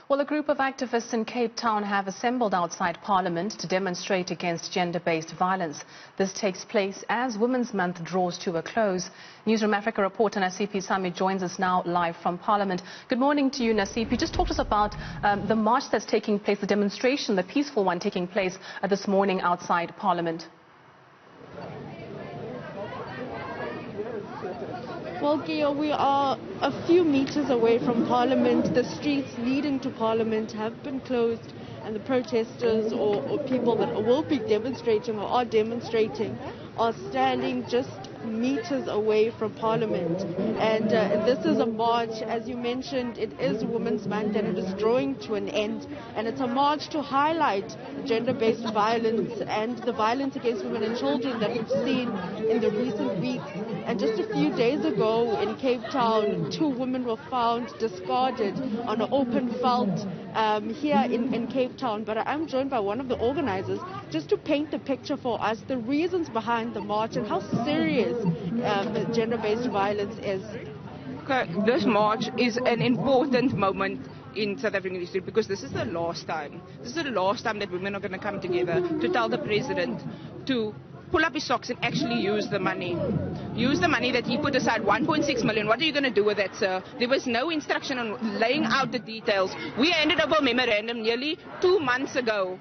Well, a group of activists in Cape Town have assembled outside Parliament to demonstrate against gender-based violence. This takes place as Women's Month draws to a close. Newzroom Afrika reporter Nasiphi Same joins us now live from Parliament. Good morning to you, Nasiphi. Just talk to us about the march that's taking place, the demonstration, the peaceful one taking place this morning outside Parliament. Well, Gio, we are a few meters away from Parliament. The streets leading to Parliament have been closed, and the protesters or people that will be demonstrating or are demonstrating are standing just meters away from Parliament. And this is a march, as you mentioned, it is Women's Month and it is drawing to an end. And it's a march to highlight gender-based violence and the violence against women and children that we've seen in the recent weeks. And just a few days ago in Cape Town, 2 women were found discarded on an open veldt here in Cape Town. But I'm joined by one of the organizers just to paint the picture for us, the reasons behind the march and how serious gender-based violence is. This march is an important moment in South African history because this is the last time. This is the last time that women are going to come together to tell the president to pull up his socks and actually use the money. Use the money that he put aside, 1.6 million. What are you going to do with that, sir? There was no instruction on laying out the details. We handed over a memorandum nearly 2 months ago,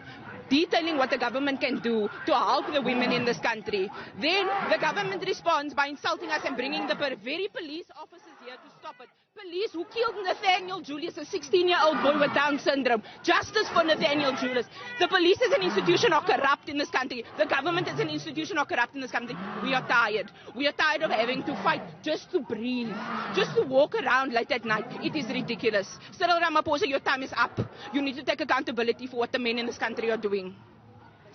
detailing what the government can do to help the women in this country. Then the government responds by insulting us and bringing the very police officers here to stop it. Police who killed Nathaniel Julius, a 16-year-old boy with Down syndrome. Justice for Nathaniel Julius. The police as an institution are corrupt in this country. The government as an institution are corrupt in this country. We are tired. We are tired of having to fight just to breathe, just to walk around late at night. It is ridiculous. Cyril Ramaphosa, your time is up. You need to take accountability for what the men in this country are doing.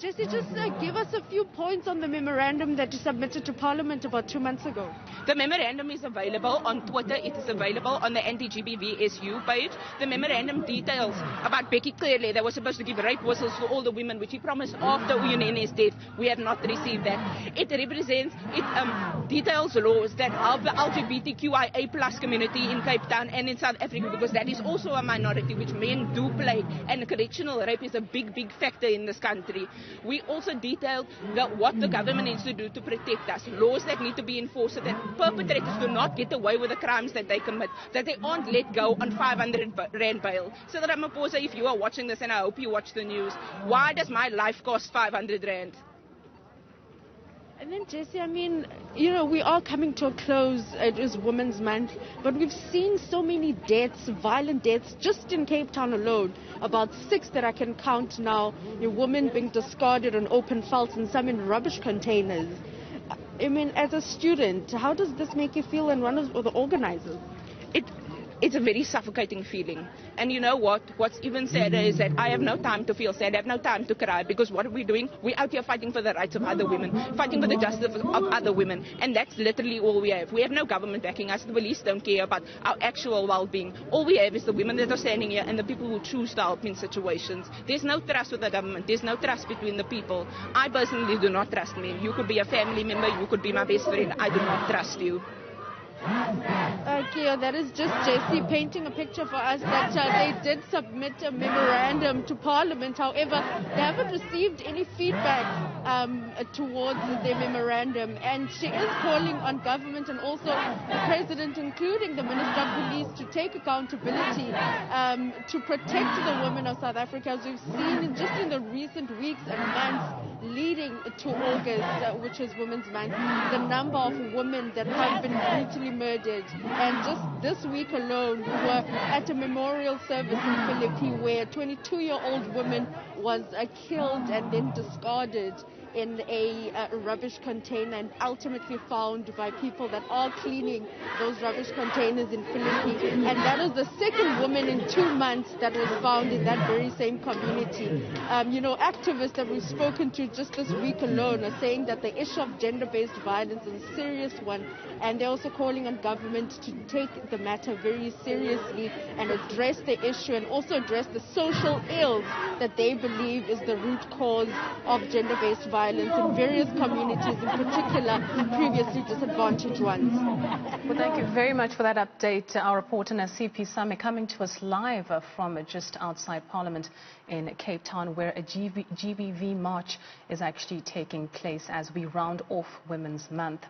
Jesse, just give us a few points on the memorandum that you submitted to Parliament about 2 months ago. The memorandum is available on Twitter. It is available on the anti-GBVSU page. The memorandum details about Becky Clearly that was supposed to give rape whistles to all the women, which he promised after Uyonene's death. We have not received that. It details laws that help the LGBTQIA plus community in Cape Town and in South Africa, because that is also a minority which men do play, and correctional rape is a big factor in this country. We also detailed what the government needs to do to protect us, laws that need to be enforced so that perpetrators do not get away with the crimes that they commit, that they aren't let go on 500 rand bail. So that Ramaphosa, if you are watching this, and I hope you watch the news, why does my life cost 500 rand? And then, Jesse, I mean, you know, we are coming to a close. It is Women's Month, but we've seen so many deaths, violent deaths, just in Cape Town alone. About 6 that I can count now. Women being discarded on open velds and some in rubbish containers. I mean, as a student, how does this make you feel, and one of the organizers? It's a very suffocating feeling. And you know what? What's even sadder is that I have no time to feel sad. I have no time to cry, because what are we doing? We're out here fighting for the rights of other women, fighting for the justice of other women. And that's literally all we have. We have no government backing us. The police don't care about our actual well-being. All we have is the women that are standing here and the people who choose to help in situations. There's no trust with the government. There's no trust between the people. I personally do not trust men. You could be a family member. You could be my best friend. I do not trust you. Okay, that is just Jesse painting a picture for us that they did submit a memorandum to Parliament. However, they haven't received any feedback towards their memorandum, and she is calling on government and also the president, including the Minister of Police, to take accountability to protect the women of South Africa, as we've seen just in the recent weeks and months leading to August, which is Women's Month, the number of women that have been brutally murdered. And just this week alone, we were at a memorial service in Philippi where a 22-year-old woman was killed and then discarded in a rubbish container and ultimately found by people that are cleaning those rubbish containers in Philippi. And that is the second woman in 2 months that was found in that very same community. You know, activists that we've spoken to just this week alone are saying that the issue of gender-based violence is a serious one, and they're also calling on government to take the matter very seriously and address the issue, and also address the social ills that they believe is the root cause of gender-based violence violence in various communities, in particular previously disadvantaged ones. Well, thank you very much for that update. Our reporter Nasiphi Same coming to us live from just outside Parliament in Cape Town, where a GBV march is actually taking place as we round off Women's Month.